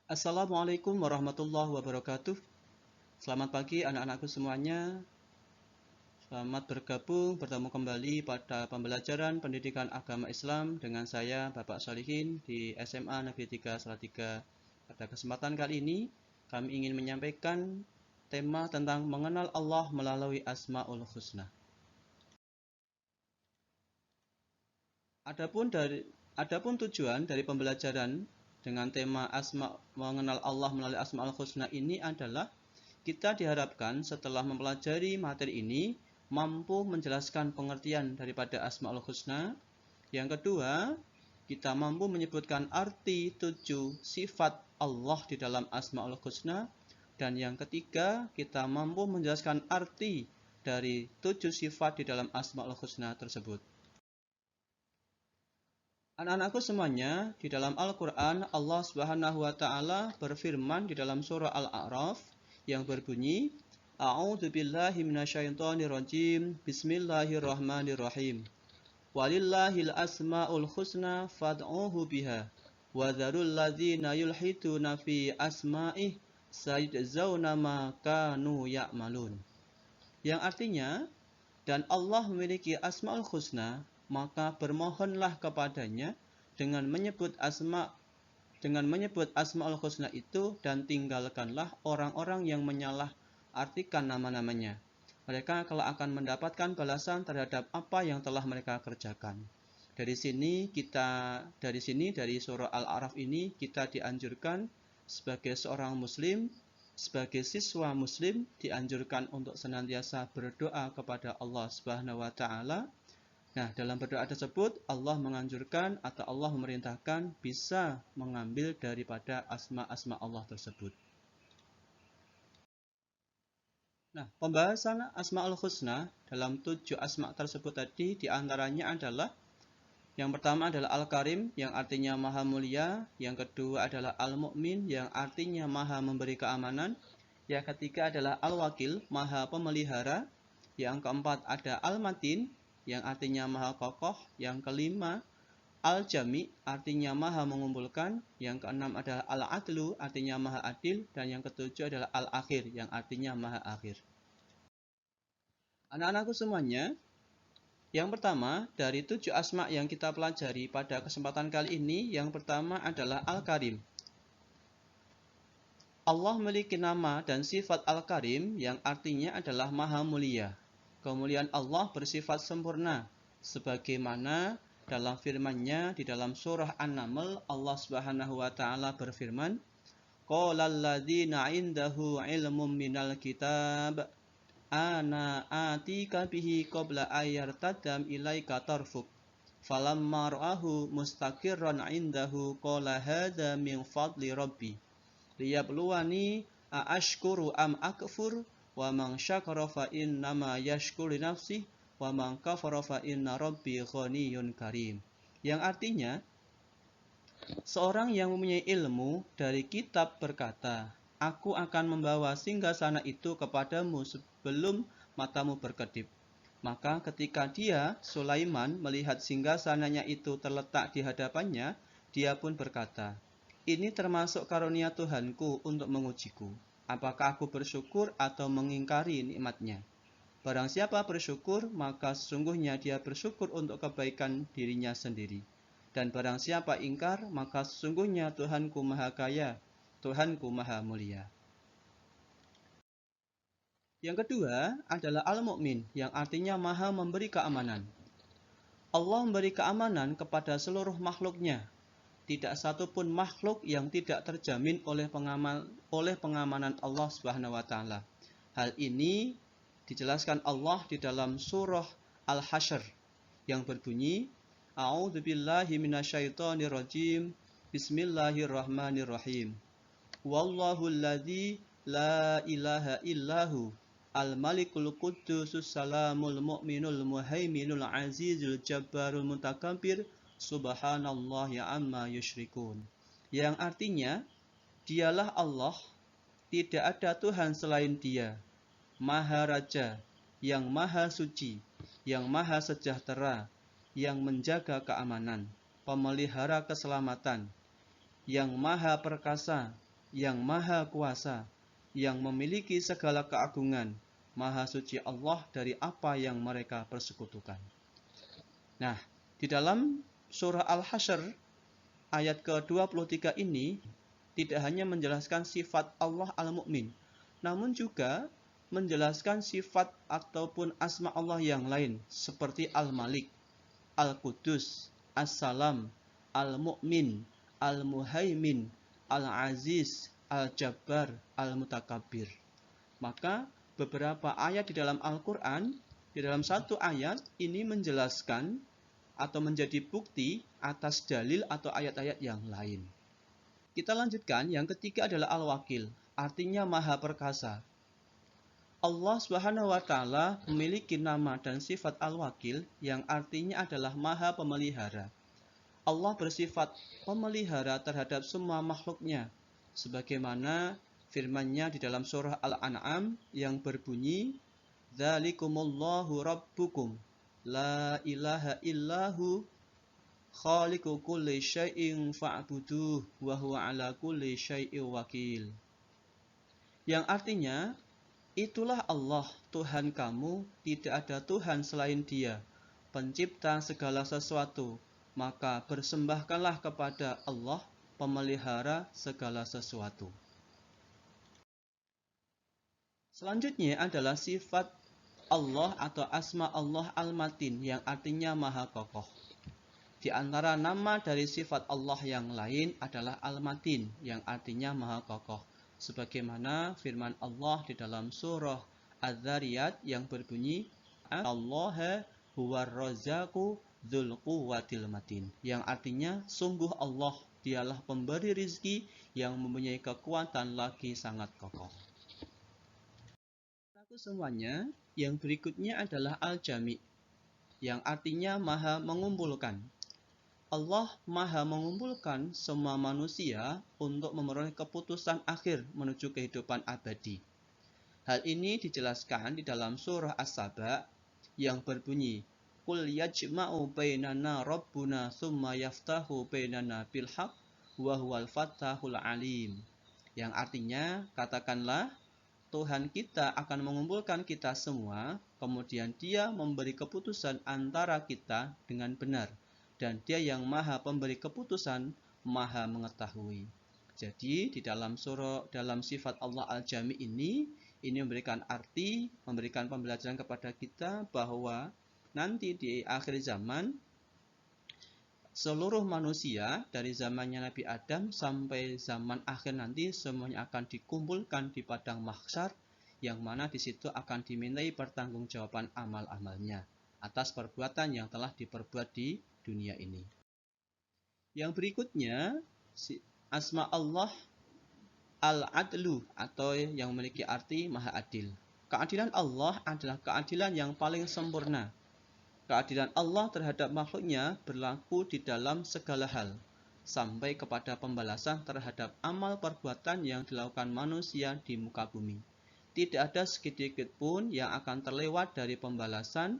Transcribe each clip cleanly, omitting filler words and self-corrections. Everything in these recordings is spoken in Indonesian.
Assalamualaikum warahmatullahi wabarakatuh. Selamat pagi anak-anakku semuanya. Selamat bertemu kembali pada pembelajaran pendidikan agama Islam dengan saya Bapak Solihin di SMA Negeri 3 Salatiga. Pada kesempatan kali ini kami ingin menyampaikan tema tentang mengenal Allah melalui Asmaul Husna. Adapun tujuan dari pembelajaran dengan tema mengenal Allah melalui Asmaul Husna ini adalah kita diharapkan setelah mempelajari materi ini mampu menjelaskan pengertian daripada Asmaul Husna. Yang kedua, kita mampu menyebutkan arti 7 sifat Allah di dalam Asmaul Husna. Dan yang ketiga, kita mampu menjelaskan arti dari 7 sifat di dalam Asmaul Husna tersebut. Anak-anakku semuanya, di dalam Al-Quran, Allah Subhanahu wa Ta'ala berfirman di dalam surah Al-A'raf yang berbunyi, A'udzu billahi minasyaitonir rajim. Bismillahirrahmanirrahim. Walillahil asmaul husna fad'uhu biha wa dzarul ladzina yulhiduna fi asma'ih sayajzauna ma kanu ya'malun. Yang artinya, dan Allah memiliki asmaul husna, maka bermohonlah kepadanya dengan menyebut asmaul husna itu dan tinggalkanlah orang-orang yang menyalahartikan nama-namanya. Mereka kelak akan mendapatkan balasan terhadap apa yang telah mereka kerjakan. Dari surah Al-A'raf ini kita dianjurkan sebagai seorang muslim, sebagai siswa muslim dianjurkan untuk senantiasa berdoa kepada Allah Subhanahu wa Ta'ala. Nah, dalam berdoa tersebut Allah menganjurkan atau Allah memerintahkan bisa mengambil daripada asma-asma Allah tersebut. Nah, pembahasan Asmaul Husna dalam 7 asma tersebut tadi diantaranya adalah yang pertama adalah Al-Karim yang artinya Maha Mulia, yang kedua adalah Al-Mu'min yang artinya Maha memberi keamanan, yang ketiga adalah Al-Wakil, Maha Pemelihara, yang keempat ada Al-Matin yang artinya Maha Kokoh, yang kelima Al-Jami artinya Maha mengumpulkan, yang keenam adalah Al-Adlu artinya Maha Adil, dan yang ketujuh adalah Al-Akhir yang artinya Maha Akhir. Anak-anakku semuanya, yang pertama dari 7 asma yang kita pelajari pada kesempatan kali ini, yang pertama adalah Al-Karim. Allah memiliki nama dan sifat Al-Karim yang artinya adalah Maha Mulia. Kemuliaan Allah bersifat sempurna, sebagaimana dalam firman-Nya di dalam surah An-Naml, Allah Subhanahu wa Ta'ala berfirman, Qolal ladzina 'indahu 'ilmun minal kitab ana atika bihi qabla ayyartadam ilaika tarfuk falamma ra'ahu mustaqirran 'indahu qala hadza min fadli rabbi liyabluwani a'ashkuru am akfur wa man syakara fa innama yashkuru nafsih wa man kafara fa inna rabbi ghaniyyun karim. Yang artinya, seorang yang mempunyai ilmu dari kitab berkata, aku akan membawa singgasana itu kepadamu sebelum matamu berkedip. Maka ketika dia, Sulaiman, melihat singgasananya itu terletak di hadapannya, dia pun berkata, ini termasuk karunia Tuhanku untuk mengujiku. Apakah aku bersyukur atau mengingkari nikmatnya? Barang siapa bersyukur, maka sesungguhnya dia bersyukur untuk kebaikan dirinya sendiri. Dan barang siapa ingkar, maka sesungguhnya Tuhanku Maha Kaya, Tuhanku Maha Mulia. Yang kedua adalah Al-Mu'min, yang artinya Maha memberi keamanan. Allah memberi keamanan kepada seluruh makhluknya. Tidak satupun makhluk yang tidak terjamin oleh pengamanan Allah Subhanahu wa Ta'ala. Hal ini dijelaskan Allah di dalam surah Al-Hasyr yang berbunyi, A'udzu billahi minasyaitonir rajim. Bismillahirrahmanirrahim. Wallahu alladzi la ilaha illahu al-malikul quddusus salamul mu'minul muhaiminul azizul jabbarul mutakabbir subhanallah ya amma yusyrikun. Yang artinya, dialah Allah, tidak ada Tuhan selain Dia, Maha Raja, yang Maha Suci, yang Maha Sejahtera, yang menjaga keamanan, pemelihara keselamatan, yang Maha Perkasa, yang maha kuasa, yang memiliki segala keagungan. Maha suci Allah dari apa yang mereka persekutukan. Nah, di dalam surah Al-Hasyr ayat ke-23 ini tidak hanya menjelaskan sifat Allah Al-Mu'min, namun juga menjelaskan sifat ataupun asma Allah yang lain seperti Al-Malik, Al-Qudus, As-Salam, Al-Mu'min, Al-Muhaimin, Al-Aziz, Al-Jabbar, Al-Mutakabbir. Maka beberapa ayat di dalam Al-Quran, di dalam satu ayat ini menjelaskan atau menjadi bukti atas dalil atau ayat-ayat yang lain. Kita lanjutkan, yang ketiga adalah Al-Wakil, artinya maha perkasa. Allah Subhanahu wa Ta'ala memiliki nama dan sifat Al-Wakil yang artinya adalah maha pemelihara. Allah bersifat pemelihara terhadap semua makhluknya, sebagaimana firman-Nya di dalam surah Al-An'am yang berbunyi, "Dzalikumullahu rabbukum, la ilaha illahu, khaliqu kulli syai'in fa'buduh, wa huwa ala kulli syai'in wakil." Yang artinya, itulah Allah, Tuhan kamu, tidak ada Tuhan selain Dia, pencipta segala sesuatu. Maka bersembahkanlah kepada Allah, pemelihara segala sesuatu. Selanjutnya adalah sifat Allah atau asma Allah Al-Matin yang artinya maha kokoh. Di antara nama dari sifat Allah yang lain adalah Al-Matin yang artinya maha kokoh. Sebagaimana firman Allah di dalam surah Az-Zariyat yang berbunyi, "Allaha huwar razzaqu dzul quwwatil matin." Yang artinya sungguh Allah dialah pemberi rizki yang mempunyai kekuatan lagi sangat kokoh. Semuanya, yang berikutnya adalah Al-Jami' yang artinya maha mengumpulkan. Allah maha mengumpulkan semua manusia untuk memperoleh keputusan akhir menuju kehidupan abadi. Hal ini dijelaskan di dalam surah As-Saba yang berbunyi, "Qul yajma'u bainana rabbuna tsumma yaftahu bainana bil haqq wa huwal fattahul alim." Yang artinya, katakanlah, Tuhan kita akan mengumpulkan kita semua, kemudian Dia memberi keputusan antara kita dengan benar. Dan Dia yang maha pemberi keputusan, maha mengetahui. Jadi di dalam sifat Allah Al-Jami ini memberikan arti, memberikan pembelajaran kepada kita bahwa nanti di akhir zaman, seluruh manusia dari zamannya Nabi Adam sampai zaman akhir nanti semuanya akan dikumpulkan di padang mahsyar, yang mana di situ akan dimintai pertanggungjawaban amal-amalnya atas perbuatan yang telah diperbuat di dunia ini. Yang berikutnya, asma Allah Al-Adlu atau yang memiliki arti maha adil. Keadilan Allah adalah keadilan yang paling sempurna. Keadilan Allah terhadap makhluknya berlaku di dalam segala hal, sampai kepada pembalasan terhadap amal perbuatan yang dilakukan manusia di muka bumi. Tidak ada sedikit pun yang akan terlewat dari pembalasan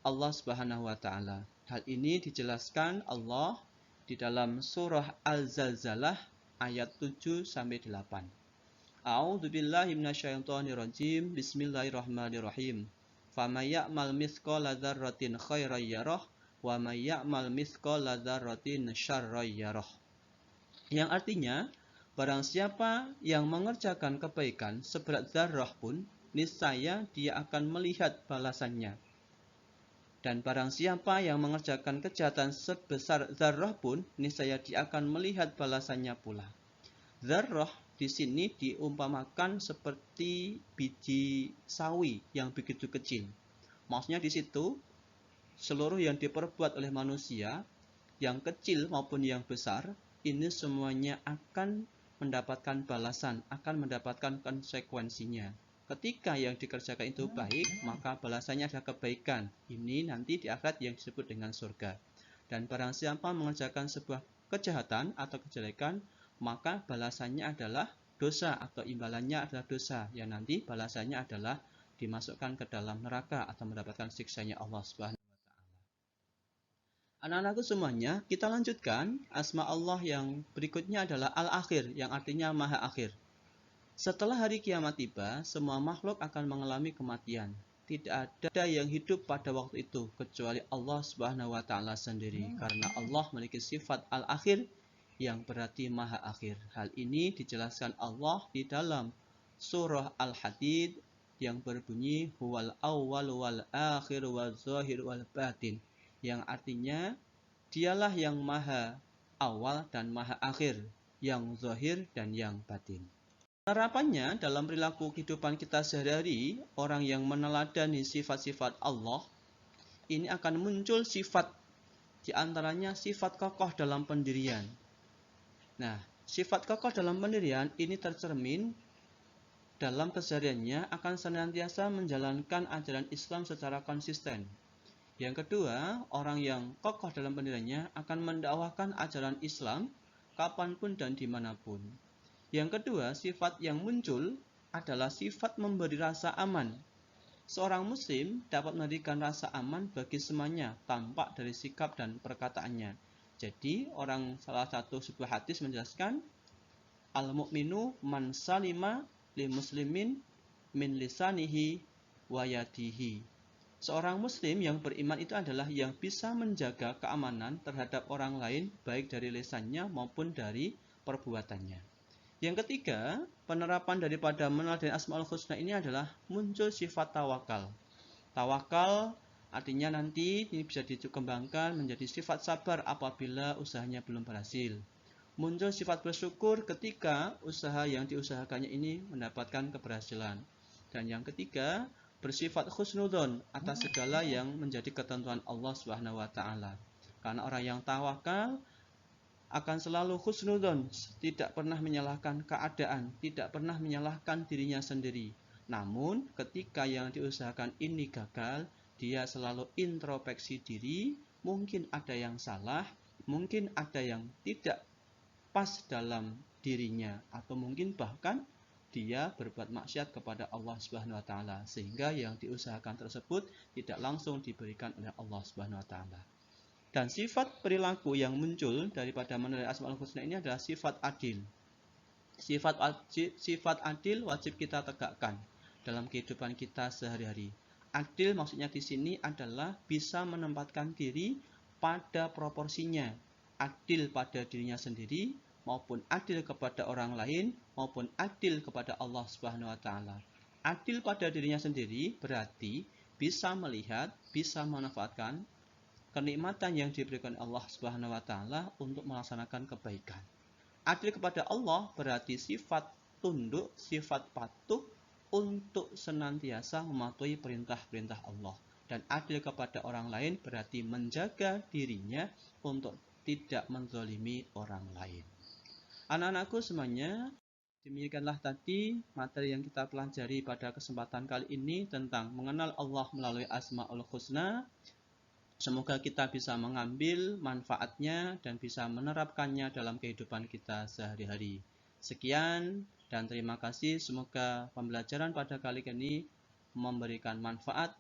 Allah Subhanahu wa Ta'ala. Hal ini dijelaskan Allah di dalam surah Al-Zalzalah ayat 7-8. A'udzu billahi minasyaitonir rajim. Bismillahirrahmanirrahim. Faman ya'mal mithqala dzarratin khairan yarah wa may ya'mal mithqala dzarratin syarran yarah. Yang artinya, barang siapa yang mengerjakan kebaikan seberat zarrah pun, niscaya dia akan melihat balasannya. Dan barang siapa yang mengerjakan kejahatan sebesar zarrah pun, niscaya dia akan melihat balasannya pula. Zarrah di sini diumpamakan seperti biji sawi yang begitu kecil. Maksudnya di situ seluruh yang diperbuat oleh manusia, yang kecil maupun yang besar, ini semuanya akan mendapatkan balasan, akan mendapatkan konsekuensinya. Ketika yang dikerjakan itu baik, maka balasannya adalah kebaikan. Ini nanti di akhirat yang disebut dengan surga. Dan barang siapa mengerjakan sebuah kejahatan atau kejelekan, maka balasannya adalah dosa atau imbalannya adalah dosa, yang nanti balasannya adalah dimasukkan ke dalam neraka atau mendapatkan siksanya Allah Subhanahu wa Ta'ala. Anak-anakku semuanya, kita lanjutkan. Asma Allah yang berikutnya adalah Al-Akhir, yang artinya Maha Akhir. Setelah hari kiamat tiba, semua makhluk akan mengalami kematian. Tidak ada yang hidup pada waktu itu kecuali Allah Subhanahu wa taala sendiri, karena Allah memiliki sifat Al-Akhir yang berarti Maha Akhir. Hal ini dijelaskan Allah di dalam surah Al-Hadid yang berbunyi huwal awwal wal akhir wal zahir wal batin, yang artinya dialah yang maha awal dan maha akhir, yang zahir dan yang batin. Penerapannya dalam perilaku kehidupan kita sehari-hari, orang yang meneladani sifat-sifat Allah, ini akan muncul sifat, diantaranya sifat kokoh dalam pendirian. Nah, sifat kokoh dalam pendirian ini tercermin dalam kesehariannya akan senantiasa menjalankan ajaran Islam secara konsisten. Yang kedua, orang yang kokoh dalam pendiriannya akan mendakwahkan ajaran Islam kapanpun dan dimanapun. Yang kedua, sifat yang muncul adalah sifat memberi rasa aman. Seorang muslim dapat memberikan rasa aman bagi semuanya tampak dari sikap dan perkataannya. Jadi, salah satu sebuah hadis menjelaskan al-mu'minu man salima li muslimin min lisanihi wa yadihi. Seorang muslim yang beriman itu adalah yang bisa menjaga keamanan terhadap orang lain baik dari lisannya maupun dari perbuatannya. Yang ketiga, penerapan daripada meneladani Asmaul Husna ini adalah muncul sifat tawakal. Tawakal artinya nanti ini bisa dikembangkan menjadi sifat sabar apabila usahanya belum berhasil. Muncul sifat bersyukur ketika usaha yang diusahakannya ini mendapatkan keberhasilan. Dan yang ketiga, bersifat husnudzon atas segala yang menjadi ketentuan Allah Subhanahu wa taala. Karena orang yang tawakal akan selalu husnudzon, tidak pernah menyalahkan keadaan, tidak pernah menyalahkan dirinya sendiri. Namun, ketika yang diusahakan ini gagal, dia selalu introspeksi diri, mungkin ada yang salah, mungkin ada yang tidak pas dalam dirinya, atau mungkin bahkan dia berbuat maksiat kepada Allah Subhanahu wa taala, sehingga yang diusahakan tersebut tidak langsung diberikan oleh Allah Subhanahu wa taala. Dan sifat perilaku yang muncul daripada meneladani Asmaul Husna ini adalah sifat adil. Sifat adil wajib kita tegakkan dalam kehidupan kita sehari-hari. Adil maksudnya di sini adalah bisa menempatkan diri pada proporsinya, adil pada dirinya sendiri, maupun adil kepada orang lain, maupun adil kepada Allah Subhanahu wa taala. Adil pada dirinya sendiri berarti bisa melihat, bisa memanfaatkan kenikmatan yang diberikan Allah Subhanahu wa taala untuk melaksanakan kebaikan. Adil kepada Allah berarti sifat tunduk, sifat patuh untuk senantiasa mematuhi perintah-perintah Allah. Dan adil kepada orang lain berarti menjaga dirinya untuk tidak menzalimi orang lain. Anak-anakku semuanya, demikianlah tadi materi yang kita pelajari pada kesempatan kali ini tentang mengenal Allah melalui Asmaul Husna. Semoga kita bisa mengambil manfaatnya dan bisa menerapkannya dalam kehidupan kita sehari-hari. Sekian dan terima kasih. Semoga pembelajaran pada kali ini memberikan manfaat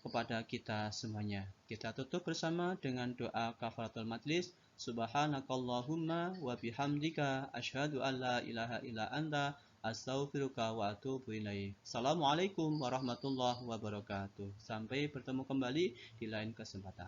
kepada kita semuanya. Kita tutup bersama dengan doa kafaratul majlis. Subhanakallahumma wa bihamdika asyhadu an la ilaha illa anta astaghfiruka wa atubu ilaik. Assalamualaikum warahmatullahi wabarakatuh. Sampai bertemu kembali di lain kesempatan.